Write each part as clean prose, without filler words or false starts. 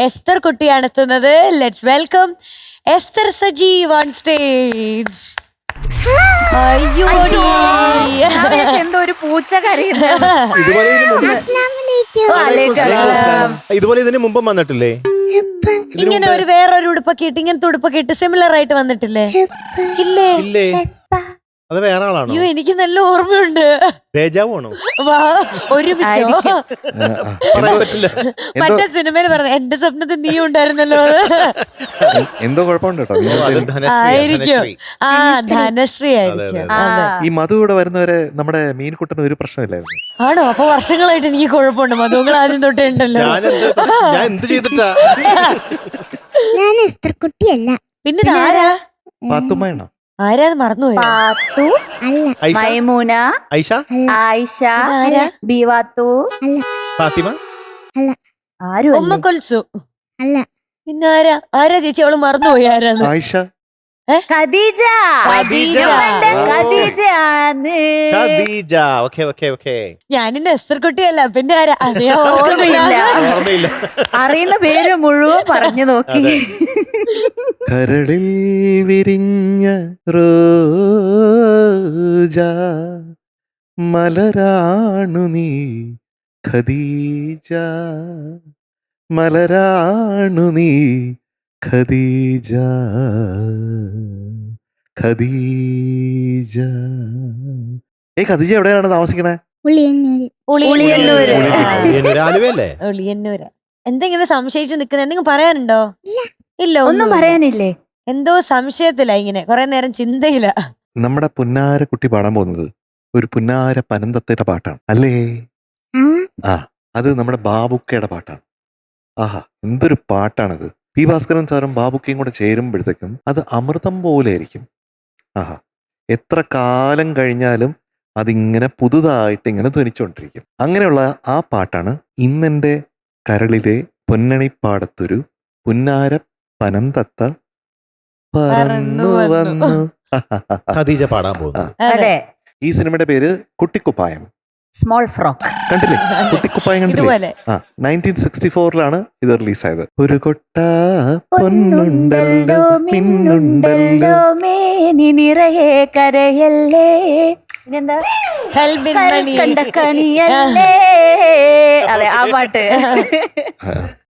എസ്തർ കുട്ടിയാണ് എത്തുന്നത്. Let's welcome Esther Sajeev on stage. അയ്യോ എന്തോ ഒരു പൂച്ച കരയുന്നു. ഇതുപോലെ ഇതിന് മുമ്പ് വന്നിട്ടില്ലേ? ഇങ്ങനെ ഒരു വേറൊരു ഉടുപ്പൊക്കെ ഇട്ട് ഇങ്ങനത്തെ ഉടുപ്പൊക്കെ ഇട്ട് സിമിലർ ആയിട്ട് വന്നിട്ടില്ലേ? ഇല്ലേ ഇല്ലേ, അത് വേറെ ആളാണോ? അയ്യോ എനിക്ക് നല്ല ഓർമ്മയുണ്ട്. തേജാവാണോ? ഒരുമിച്ചോ? പറയാൻ പറ്റില്ല. മറ്റേ സിനിമയിൽ പറഞ്ഞ എന്റെ സ്വപ്നത്തിൽ നീ ഉണ്ടായിരുന്നല്ലോ. എന്തോ കുഴപ്പമുണ്ട് കേട്ടോ. ആയിരിക്കും. ആ ധനശ്രീ ആയിരിക്കും. ഈ മധു ഇവിടെ വരുന്നവരെ നമ്മുടെ മീൻകുട്ടന് ഒരു പ്രശ്നമില്ലായിരുന്നു. ആണോ? അപ്പൊ വർഷങ്ങളായിട്ട് എനിക്ക് കുഴപ്പമുണ്ട്. മധുങ്ങൾ ആദ്യം തൊട്ടേ ഉണ്ടല്ലോ. ഞാൻ എന്ത് ചെയ്തിട്ടാ? ഞാൻ എസ്തർ കുട്ടിയല്ല. പിന്നെ ഇത് ആരാ? പാത്തുമ്മയാണോ? ആരാത് മറന്നുപോയി? പാത്തു, അല്ല ഐഷ? മൈമൂന, ഐഷ? ആയിഷ, ആരാ? ബീവാത്തു, അല്ല ഫാത്തിമ? ആരും ഉമ്മ കൊൽസു. അല്ല പിന്നെ ആരാ? ആരാ ചേച്ചി? അവള് മറന്നുപോയി. ആരാന്ന്? ആയിഷ? ഖദീജ. ഖദീജ. ഖദീജയാണ്. ഖദീജ. Okay okay okay. ഞാനിന്ന് എസ്തർ കുട്ടിയല്ല. പിന്നെ ആരാ? അതേ ഓർമ്മയില്ല. ഓർമ്മയില്ല. അറിയുന്ന പേര് മുഴുവൻ പറഞ്ഞു നോക്കി. കരളിൽ വിരിഞ്ഞ റോജ മലരാണു നീ ഖദീജ, മലരാണു നീ ഖദീജ, ഖദീജ. ഖദീജ എവിടെയാണ് താമസിക്കണേ? ഉളിയന്നൂര്. ഉളിയന്നൂര്. ആലുവല്ലേ? ഒളിയന്നൂര്. എന്തെങ്കിലും സംശയിച്ച് നിക്കുന്നത്? എന്തെങ്കിലും പറയാനുണ്ടോ? ഇല്ല, ഒന്നും പറയാനില്ലേ? എന്തോ സംശയത്തില, ഇങ്ങനെ കുറെ നേരം ചിന്തയില്ല. നമ്മുടെ പുന്നാര കുട്ടി പാടാൻ പോകുന്നത് ഒരു പുന്നാര പനന്തത്തയുടെ പാട്ടാണ് അല്ലേ? ആ, അത് നമ്മുടെ ബാബുക്കയുടെ പാട്ടാണ്. ആഹാ, എന്തൊരു പാട്ടാണിത്. പി ഭാസ്കരൻ സാറും ബാബുക്കയും കൂടെ ചേരുമ്പോഴത്തേക്കും അത് അമൃതം പോലെ ആയിരിക്കും. ആഹാ, എത്ര കാലം കഴിഞ്ഞാലും അതിങ്ങനെ പുതുതായിട്ട് ഇങ്ങനെ ധ്വനിച്ചുകൊണ്ടിരിക്കും. അങ്ങനെയുള്ള ആ പാട്ടാണ് ഇന്നെൻ്റെ കരളിലെ പൊന്നണിപ്പാടത്തൊരു പുന്നാര പനന്തത്ത പറന്നു വന്നു. ഖദീജ പാടാൻ പോകുന്നു. അതെ, ഈ സിനിമയുടെ പേര് കുട്ടിക്കുപ്പായം. Small frock. കണ്ടില്ലേ? കുട്ടിക്കുപ്പായം കണ്ടില്ലേ? ഇതുപോലെ 1964 ഇത് റിലീസായത്. ഒരു കൊട്ട പൊന്നുണ്ടല്ലോ മിന്നുണ്ടല്ലോ മേനി നിറയെ കരയല്ലേ. ഇതെന്താ? കൽബിൻ മണി. കണ്ട കണിയല്ലേ. അതെ, ആ പാട്ട്.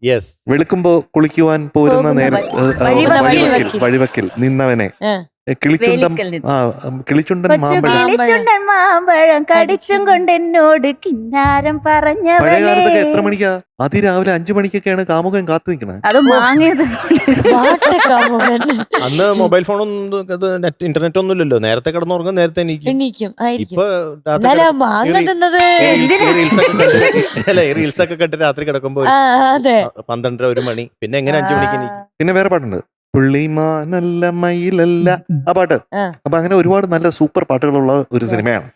യെസ്. വെളുക്കുമ്പോ കുളിക്കുവാൻ പോരുന്ന നേരത്ത് വഴിവക്കിൽ നിന്നവനെ കിളിച്ചുണ്ടൻ മാമ്പഴം കടിച്ചും കൊണ്ട് എന്നോട് കിന്നാരം പറഞ്ഞ. പഴയ കാലത്തൊക്കെ എത്ര മണിക്കാ? അതിരാവിലെ 5 മണിക്കൊക്കെയാണ് കാമുകൻ കാത്തു നിൽക്കണേ. അത് മാങ്ങിയത്. അന്ന് മൊബൈൽ ഫോണൊന്നും നെറ്റ് ഇന്റർനെറ്റ് ഒന്നും ഇല്ലല്ലോ. നേരത്തെ കിടന്നുറങ്ങും, നേരത്തെ എണീക്കും. ഇപ്പൊ മാങ്ങ തിന്നത് റീൽസ് ഒക്കെ കണ്ടിട്ട് രാത്രി കിടക്കുമ്പോ 12 1 മണി. പിന്നെ എങ്ങനെ 5 മണിക്ക് എണീക്കും? പിന്നെ വേറെ പാട്ടുണ്ട്, പുള്ളിമാനല്ല മയിലല്ല, ആ പാട്ട്. അപ്പൊ അങ്ങനെ ഒരുപാട് നല്ല സൂപ്പർ പാട്ടുകളുള്ള ഒരു സിനിമയാണ്.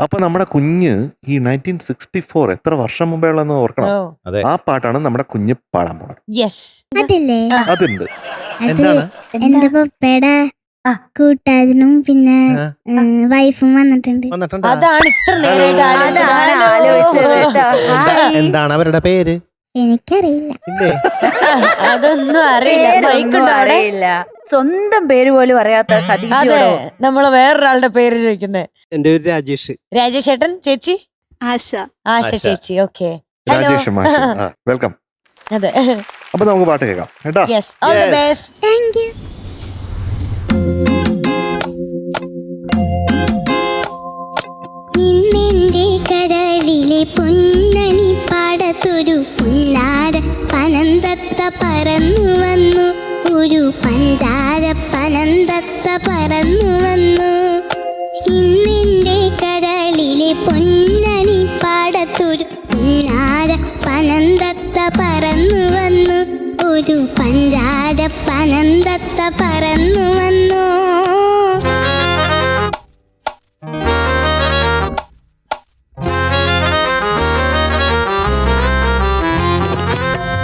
അപ്പൊ നമ്മുടെ കുഞ്ഞ് ഈ 1964 എത്ര വർഷം മുമ്പേ ഉള്ളതെന്ന് ഓർക്കണം. ആ പാട്ടാണ് നമ്മുടെ കുഞ്ഞ് പാടാൻ പോണത്. അതില്ലേ? അതുണ്ട്. എന്താണ്? എന്റെ പപ്പയുടെ കൂട്ടുകാരനും പിന്നെ വൈഫും വന്നിട്ടുണ്ട്. അതാണ് ഇത്ര നേരമായിട്ട് ആലോചിച്ചത്. എന്താണ് അവരുടെ പേര്? എനിക്കറിയില്ല. അതൊന്നും അറിയില്ല. സ്വന്തം പേര് പോലും അറിയാത്ത അതെ, നമ്മള് വേറൊരാളുടെ പേര് ചോദിക്കുന്നത്. എന്റെ പേര് രാജേഷ്. രാജേഷ് ഏട്ടൻ. ചേച്ചി? ആശ. ആശ ചേച്ചി. ഓക്കെ, രാജേഷ് മാഷ്, വെൽക്കം. അതെ, അപ്പൊ നമുക്ക് പാട്ട് കേൾക്കാം കേട്ടോ. Yes, all the best. Thank you. ഇന്നെന്റെ കടലിലെ പൊന്നണി പാടത്തൊരു പുന്നാര പനന്തത്ത പറന്നു വന്നു. ഒരു പഞ്ചാര പനന്തത്ത പറന്നു വന്നു. ഇന്നെന്റെ കടലിലെ പൊന്നണി പാടത്തൊരു പുന്നാര പനന്തത്ത പറന്നു വന്നു. ഒരു പഞ്ചാര പനന്തത്ത പറന്നു വന്നു.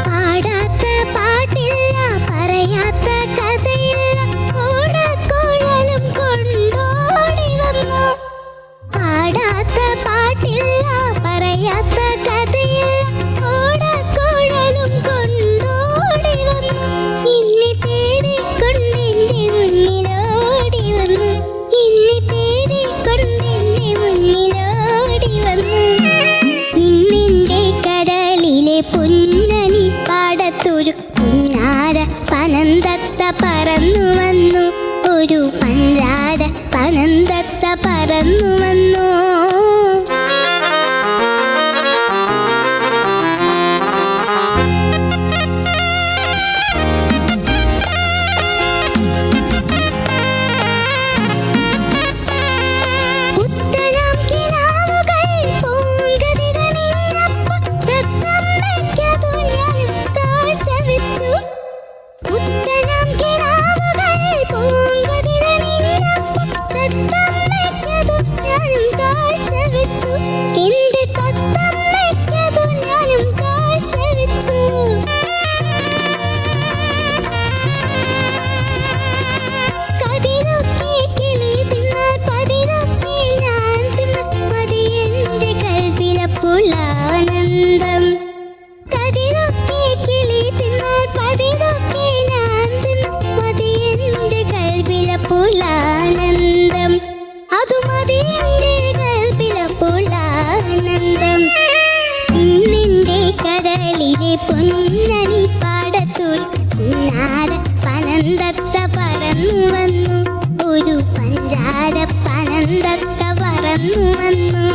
പാടാത്ത പാട്ടില്ല, പറയാത്ത കഥയില്ല, ഓടക്കുഴലും കൊണ്ടോടി വന്നു. പാടാത്ത പാട്ടില്ല, പറയാത്ത കഥയില്ല, ഓടക്കുഴലും കൊണ്ടോടി പാടത്തൊരു പുന്നാര പനന്തത്ത പറന്നു വന്നു. ഒരു പഞ്ചാര പനന്തത്ത പറന്നു വന്നു. പൊന്നണി പാടത്തൂർ പുന്നാര പനന്തത്ത പറന്നു വന്നു. ഒരു പഞ്ചാര പനന്തത്ത പറന്നു വന്നു.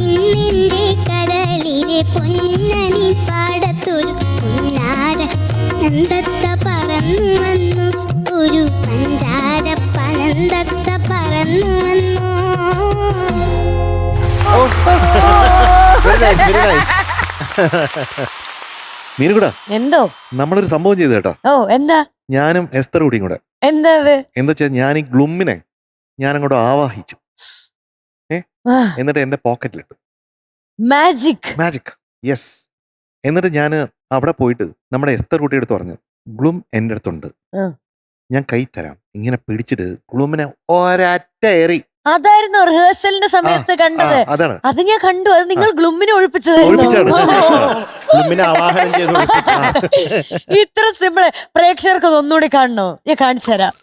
ഇന്നിന്റെ കടലിലെ പൊന്നണി പാടത്തൂർ പുന്നാര പനന്തത്ത പറന്നു വന്നു. ഒരു പഞ്ചാര പനന്തത്ത പറന്നു വന്നു. Very nice, very nice. മീനുകൂടാ, എന്തോ നമ്മളൊരു സംഭവം ചെയ്തു കേട്ടോ. ഓ എന്താ? ഞാനും എസ്തർ കൂടിയും കൂടെ. എന്താ അത്? എന്താ വെച്ചാൽ ഞാൻ ഈ ഗ്ലുമ്മിനെ ഞാൻ അങ്ങോട്ട് ആവാഹിച്ചു. എന്നിട്ട് എന്റെ പോക്കറ്റിലിട്ടു. മാജിക്. Magic, yes. എന്നിട്ട് ഞാൻ അവിടെ പോയിട്ട് നമ്മുടെ എസ്തർ കുട്ടിയുടെ അടുത്ത് പറഞ്ഞു, ഗ്ലൂം എൻ്റെ അടുത്തുണ്ട്, ഞാൻ കൈ തരാം. ഇങ്ങനെ പിടിച്ചിട്ട് ഗ്ലൂമിനെ ഒരറ്റ ഏറി. അതായിരുന്നു റിഹേഴ്സലിന്റെ സമയത്ത് കണ്ടത്. അതാണ്, അത് ഞാൻ കണ്ടു. അത് നിങ്ങൾ ഗ്ലുമ്മിനെ ഒഴിപ്പിച്ചാണ്. ഗ്ലുമ്മിനെ ആവാഹനം ചെയ്ത് ഒഴിപ്പിച്ചു. ഇത്ര സിമ്പിള്. പ്രേക്ഷകർക്ക് അത് ഒന്നുകൂടി കാണണോ? ഞാൻ കാണിച്ചു തരാം.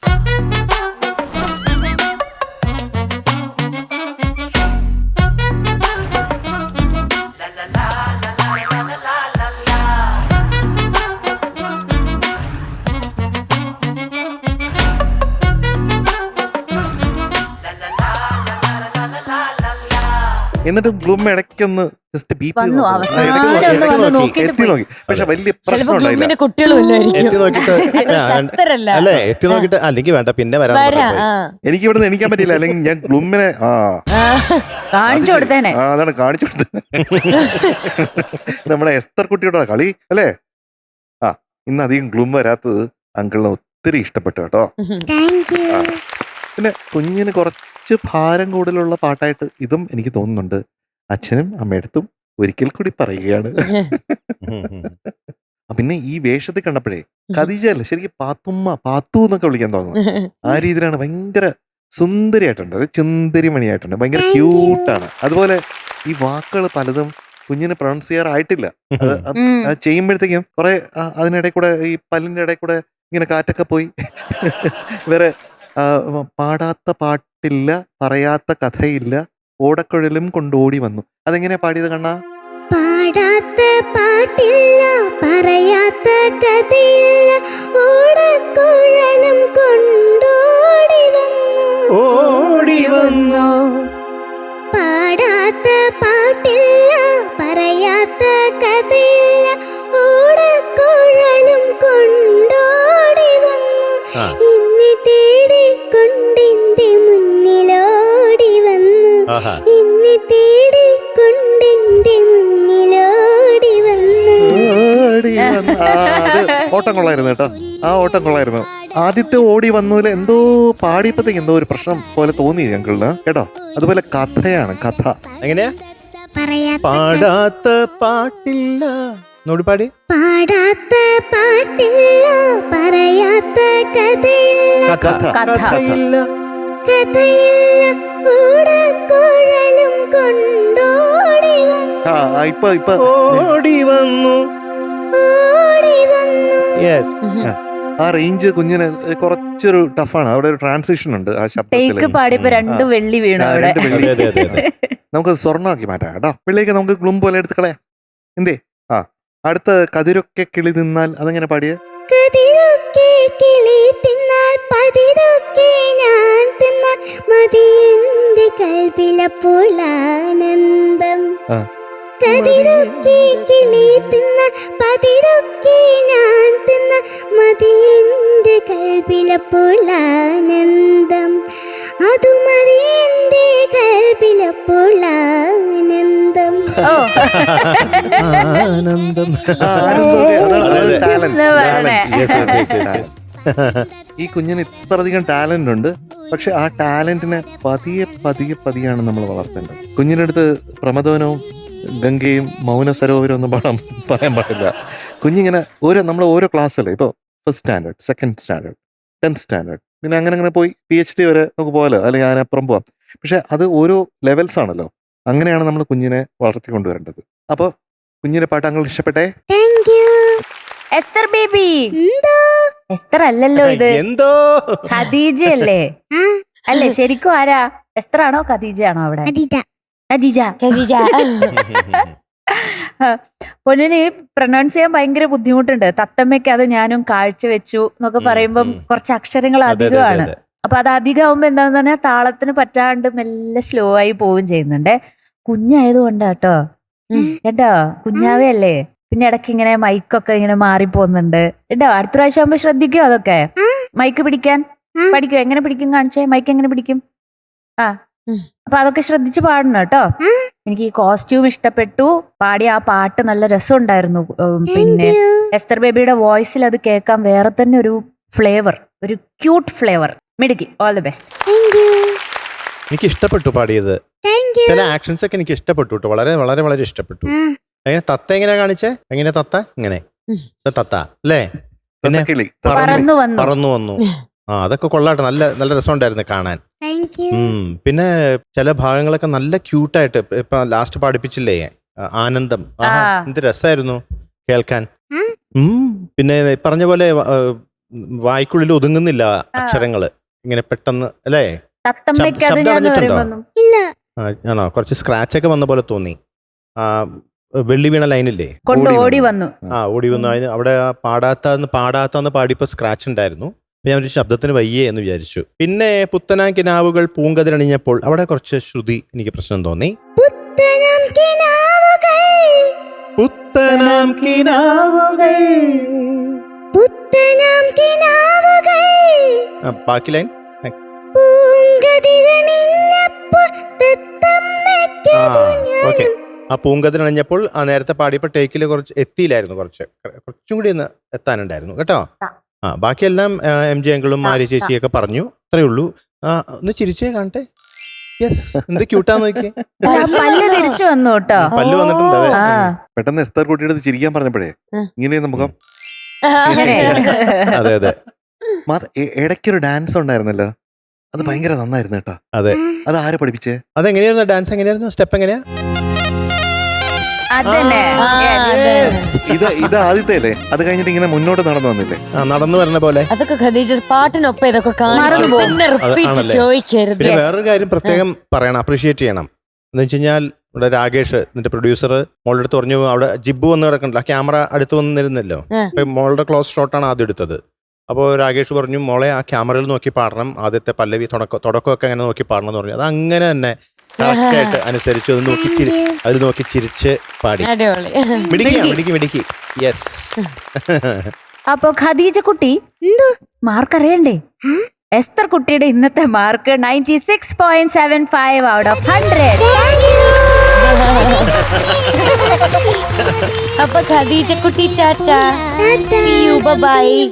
എന്നിട്ട് ഗ്ലൂം ഇടയ്ക്കൊന്ന് ജസ്റ്റ് ബീപ്പ് വന്നു, അവസാനം ഒന്ന് നോക്കിയിട്ട് എത്തി നോക്കി. പക്ഷെ വലിയ പ്രശ്നം ഉണ്ടായില്ല. ഗ്ലുമ്മിന്റെ കുട്ടികളും എത്തി നോക്കിട്ട് ശക്തരല്ല. അല്ലേ, എത്തി നോക്കിട്ട് അല്ലെങ്കിൽ വേണ്ട പിന്നെ വരാം. എനിക്ക് ഇവിടുന്ന് എണീക്കാൻ പറ്റില്ല. അല്ലെങ്കിൽ ഞാൻ ഗ്ലൂമിനെ കാണിച്ചു കൊടുത്തേനെ. അതാണ് കാണിച്ചു കൊടുത്തത്. നമ്മുടെ എസ്തർ കുട്ടിയുടെ കളി അല്ലേ? ഇന്ന് അധികം ഗ്ലൂം വരാത്തത് അങ്കിളിന് ഒത്തിരി ഇഷ്ടപ്പെട്ടു കേട്ടോ. പിന്നെ കുഞ്ഞിന് കുറച്ച് ഭാരം കൂടുതലുള്ള പാട്ടായിട്ട് ഇതും എനിക്ക് തോന്നുന്നുണ്ട്. അച്ഛനും അമ്മയടുത്തും ഒരിക്കൽ കൂടി പറയുകയാണ്. പിന്നെ ഈ വേഷത്തിൽ കണ്ടപ്പോഴേ ഖദീജ അല്ല, ശരിക്കും പാത്തുമ്മ, പാത്തു എന്നൊക്കെ വിളിക്കാൻ തോന്നുന്നു. ആ രീതിയിലാണ്. ഭയങ്കര സുന്ദരിയായിട്ടുണ്ട്, ചുന്ദരി മണിയായിട്ടുണ്ട്, ഭയങ്കര ക്യൂട്ടാണ്. അതുപോലെ ഈ വാക്കുകൾ പലതും കുഞ്ഞിന് പ്രൊണൗൺസ് ചെയ്യാറായിട്ടില്ല. അത് ചെയ്യുമ്പോഴത്തേക്കും കുറെ അതിനിടയിൽ കൂടെ ഈ പല്ലിന്റെ ഇടയിൽ കൂടെ ഇങ്ങനെ കാറ്റൊക്കെ പോയി. വേറെ പാടാത്ത പാട്ടില്ല, പറയാത്ത കഥയില്ല, ഓടക്കുഴലും കൊണ്ടോടി വന്നു. അതെങ്ങനെയാ പാടിയത് കണ്ണാ? പാടാത്ത പാട്ടില്ല, പറയാത്ത കഥയില്ല, ഓടക്കുഴലും കൊണ്ടോടി വന്നു. ഓടി വന്നു. പാടാത്ത പാട്ടില്ല, പറയാത്ത കഥയില്ല, ഓടക്കുഴലും കൊണ്ടോടി വന്നു. ഇന്ന് തേടിക്കൊണ്ടിന്റെ മുന്നിലോടി വന്നു. ഇന്ന് തേടിക്കൊണ്ടിന്റെ മുന്നിലോടി വന്നു. അത് ഓട്ടം കൊള്ളായിരുന്നു കേട്ടോ. ആ ഓട്ടം കൊള്ളായിരുന്നു. ആദ്യത്തെ ഓടി വന്നതിൽ എന്തോ പാടിയപ്പോഴത്തേക്ക് എന്തോ ഒരു പ്രശ്നം പോലെ തോന്നി ഞങ്ങൾക്ക് കേട്ടോ. അതുപോലെ കഥയാണ്, കഥ എങ്ങനെയാ? പാടാത്ത പാട്ടില്ല, നോടി പാടി. പാടാത്ത പാട്ടില്ല, പറയാത്ത കഥയില്ല, കഥയില്ല, കഥയില്ല, ഓടക്കുഴലും കൊണ്ടോടി വന്നു. ഇപ്പൊ ഓടി വന്നു. ഓടി വന്നു. യെസ്. ആ റേഞ്ച് കുഞ്ഞിന് കുറച്ചൊരു ടഫാണ്. അവിടെ ഒരു ട്രാൻസിഷൻ ഉണ്ട് ആ ശബ്ദത്തിൽ. പാടിയപ്പോ 2 വെള്ളി വീണു അവിടെ. നമുക്ക് സ്വർണ്ണമാക്കി മാറ്റാം കേട്ടോ. വെള്ളിയൊക്കെ നമുക്ക് ഗ്ലൂം പോലെ എടുത്ത് കളയാം. എന്തേ? അടുത്ത കതിരൊക്കെ കിളി തിന്നാൽ അതെങ്ങനെ പാടിയ? കതിരൊക്കെ കിളി തിന്നാൽ പതിരൊക്കെ ഞാൻ തിന്നാൽ മതി എന്റെ കൽവിലപ്പോൾ ആനന്ദം. കതിരൊക്കെ കിളി തിന്നാൽ പതിരൊക്കെ ഞാൻ തിന്നാൽ മതി എന്റെ കൽവിലപ്പോൾ ആനന്ദം. അതു മതി എന്റെ കൽവിലപ്പോൾ ആനന്ദം. ആനന്ദം. ഈ കുഞ്ഞിന് ഇത്രയധികം ടാലന്റ് ഉണ്ട്. പക്ഷെ ആ ടാലന്റിനെ പതിയെ പതിയെ പതിയാണ് നമ്മൾ വളർത്തേണ്ടത്. കുഞ്ഞിനടുത്ത് പ്രമദവനവും ഗംഗയും മൗന സരോവരം ഒന്നും പറയാൻ പാടില്ല. കുഞ്ഞിങ്ങനെ നമ്മൾ ഓരോ ക്ലാസ്സല്ലേ, ഇപ്പോൾ first standard, second standard, 10th standard, പിന്നെ അങ്ങനെ പോയി PhD വരെ നമുക്ക് പോകാലോ, അല്ലെങ്കിൽ അതിനപ്പുറം പോവാം. പക്ഷെ അത് ഓരോ ലെവൽസ് ആണല്ലോ. അങ്ങനെയാണ് നമ്മൾ കുഞ്ഞിനെ വളർത്തിക്കൊണ്ടുവരേണ്ടത്. അപ്പോൾ കുഞ്ഞിന്റെ പാട്ട് അങ്ങനെ ഇഷ്ടപ്പെട്ടെ? Thank you. Esther baby. എന്തോ എസ്തർ അല്ലല്ലോ ഇത്, എന്തോ ഖദീജ അല്ലേ? അല്ലേ ശരിക്കും ആരാ? എസ്തർ ആണോ ഖദീജ ആണോ അവിടെ? ഖദീജ. ഖദീജ. പൊന്നിന് പ്രൊനൗൺസ് ചെയ്യാൻ ഭയങ്കര ബുദ്ധിമുട്ടുണ്ട്. തത്തമ്മയ്ക്ക് അത് ഞാനും കാഴ്ചവെച്ചു എന്നൊക്കെ പറയുമ്പം കുറച്ച് അക്ഷരങ്ങൾ അധികമാണ്. അപ്പൊ അത് അധികമാകുമ്പോ എന്താന്ന് പറഞ്ഞാൽ താളത്തിന് പറ്റാണ്ട് മെല്ലെ സ്ലോ ആയി പോവുകയും ചെയ്യുന്നുണ്ട്. കുഞ്ഞായതുകൊണ്ടാ കേട്ടോ. കുഞ്ഞാവേ അല്ലേ? പിന്നെ ഇടയ്ക്ക് ഇങ്ങനെ മൈക്കൊക്കെ ഇങ്ങനെ മാറിപ്പോകുന്നുണ്ട് കേട്ടോ. അടുത്ത പ്രാവശ്യം ആകുമ്പോ ശ്രദ്ധിക്കോ അതൊക്കെ. മൈക്ക് പിടിക്കാൻ പഠിക്കോ? എങ്ങനെ പിടിക്കും കാണിച്ചേ? മൈക്ക് എങ്ങനെ പിടിക്കും? അപ്പൊ അതൊക്കെ ശ്രദ്ധിച്ച് പാടണം കേട്ടോ. എനിക്ക് ഈ കോസ്റ്റ്യൂം ഇഷ്ടപ്പെട്ടു. പാടിയ ആ പാട്ട് നല്ല രസമുണ്ടായിരുന്നു. പിന്നെ എസ്തർ ബേബിയുടെ വോയിസിൽ അത് കേൾക്കാൻ വേറെ തന്നെ ഒരു ഫ്ലേവർ, ഒരു ക്യൂട്ട് ഫ്ലേവർ. മിടുക്കി. All the best. എനിക്ക് ഇഷ്ടപ്പെട്ടു പാടിയത്. ചില ആക്ഷൻസ് ഒക്കെ എനിക്ക് ഇഷ്ടപ്പെട്ടു കേട്ടോ. വളരെ വളരെ വളരെ ഇഷ്ടപ്പെട്ടു. എങ്ങനെ തത്ത എങ്ങനെയാ കാണിച്ചേ? എങ്ങനെ തത്ത ഇങ്ങനെ തത്ത അല്ലേ? പിന്നെ പറന്നു വന്നു. അതൊക്കെ കൊള്ളാട്ടെ. നല്ല നല്ല രസമുണ്ടായിരുന്നു കാണാൻ. പിന്നെ ചില ഭാഗങ്ങളൊക്കെ നല്ല ക്യൂട്ടായിട്ട് ഇപ്പൊ ലാസ്റ്റ് പാടിപ്പിച്ചില്ലേ ആനന്ദം. എന്ത് രസമായിരുന്നു കേൾക്കാൻ. പിന്നെ പറഞ്ഞ പോലെ വായ്ക്കുള്ളിൽ ഒതുങ്ങുന്നില്ല അക്ഷരങ്ങള് ഇങ്ങനെ പെട്ടെന്ന് അല്ലേ? ശബ്ദം അറിഞ്ഞിട്ടുണ്ടോ? ആണോ? കുറച്ച് സ്ക്രാച്ച് ഒക്കെ വന്ന പോലെ തോന്നി. വെള്ളി വീണ ലൈനില്ലേ, ഓടി വന്നു. അതിന് അവിടെ പാടാത്തന്ന് പാടിയപ്പോ സ്ക്രാച്ച് ഉണ്ടായിരുന്നു. ഞാൻ ഒരു ശബ്ദത്തിന് വയ്യേ എന്ന് വിചാരിച്ചു. പിന്നെ പുത്തനാം കിനാവുകൾ പൂങ്കതിരണിഞ്ഞപ്പോൾ അവിടെ കുറച്ച് ശ്രുതി എനിക്ക് പ്രശ്നം തോന്നി. ബാക്കി ലൈൻ ഓക്കെ. ആ പൂങ്കതിരണിഞ്ഞപ്പോൾ ആ നേരത്തെ പാടിയപ്പോ ടേക്കില് കുറച്ച് എത്തിയില്ലായിരുന്നു. കുറച്ചും കൂടി ഒന്ന് എത്താനുണ്ടായിരുന്നു കേട്ടോ. ബാക്കിയെല്ലാം MJ അങ്കിളും മാരി ചേച്ചിയൊക്കെ പറഞ്ഞു. അത്രേ ഉള്ളൂ. ഒന്ന് ചിരിച്ചേ കാണട്ടെ. യെസ്, എന്ത് ക്യൂട്ടാന്ന് നോക്കിയേ. പല്ല് തിരിച്ചു വന്നു കേട്ടോ. പല്ല് വന്നിട്ടുണ്ട്. പെട്ടെന്ന് എസ്തർ കുട്ടിയുടെ ചിരിക്കാൻ പറഞ്ഞപ്പോഴേ ഇങ്ങനെ മുഖം. അതെ അതെ. ഇടയ്ക്കൊരു ഡാൻസ് ഉണ്ടായിരുന്നല്ലോ, അത് ഭയങ്കര നന്നായിരുന്നു കേട്ടോ. അതെ. അത് ആരെ പഠിപ്പിച്ചേ? അതെങ്ങനെയായിരുന്നു ഡാൻസ്? എങ്ങനെയായിരുന്നു സ്റ്റെപ്പ്? എങ്ങനെയാ? ഇത് ആദ്യത്തെ അല്ലേ? അത് കഴിഞ്ഞിട്ട് ഇങ്ങനെ മുന്നോട്ട് നടന്നു വന്നില്ലേ? നടന്നു വരുന്ന പോലെ. അതൊക്കെ ഖദീജ പാട്ടിനൊപ്പം ഇതൊക്കെ ചോദിക്കരുത്. പിന്നെ വേറൊരു കാര്യം പ്രത്യേകം പറയണം, അപ്രീഷിയേറ്റ് ചെയ്യണം. എന്ന് വെച്ച് കഴിഞ്ഞാൽ ഇവിടെ രാകേഷ് എന്നിട്ട് പ്രൊഡ്യൂസർ മോളുടെ അടുത്ത് പറഞ്ഞു അവിടെ ജിബു വന്ന് കിടക്കണ്ടല്ലോ, ക്യാമറ അടുത്ത് വന്നിരുന്നല്ലോ. അപ്പൊ മോളുടെ ക്ലോസ് ഷോട്ടാണ് ആദ്യം എടുത്തത്. അപ്പോൾ രാകേഷ് പറഞ്ഞു മോളെ ആ ക്യാമറയിൽ നോക്കി പാടണം, ആദ്യത്തെ പല്ലവി തുടക്കമൊക്കെ അങ്ങനെ നോക്കി പാടണം എന്ന് പറഞ്ഞു. അത് അങ്ങനെ തന്നെ കറക്റ്റായിട്ട് അനുസരിച്ചു. അത് നോക്കി ചിരിച്ച് പാടി. മിടുക്കി. യെസ്. അപ്പൊ ഖദീജ കുട്ടി മാർക്ക് അറിയണ്ടേ? എസ്തർ കുട്ടിയുടെ ഇന്നത്തെ മാർക്ക് 96.75 ഔട്ട് ഓഫ് 100. അപ്പൊ ഖദീജ കുട്ടി ചാച്ചാ, see you, bye bye.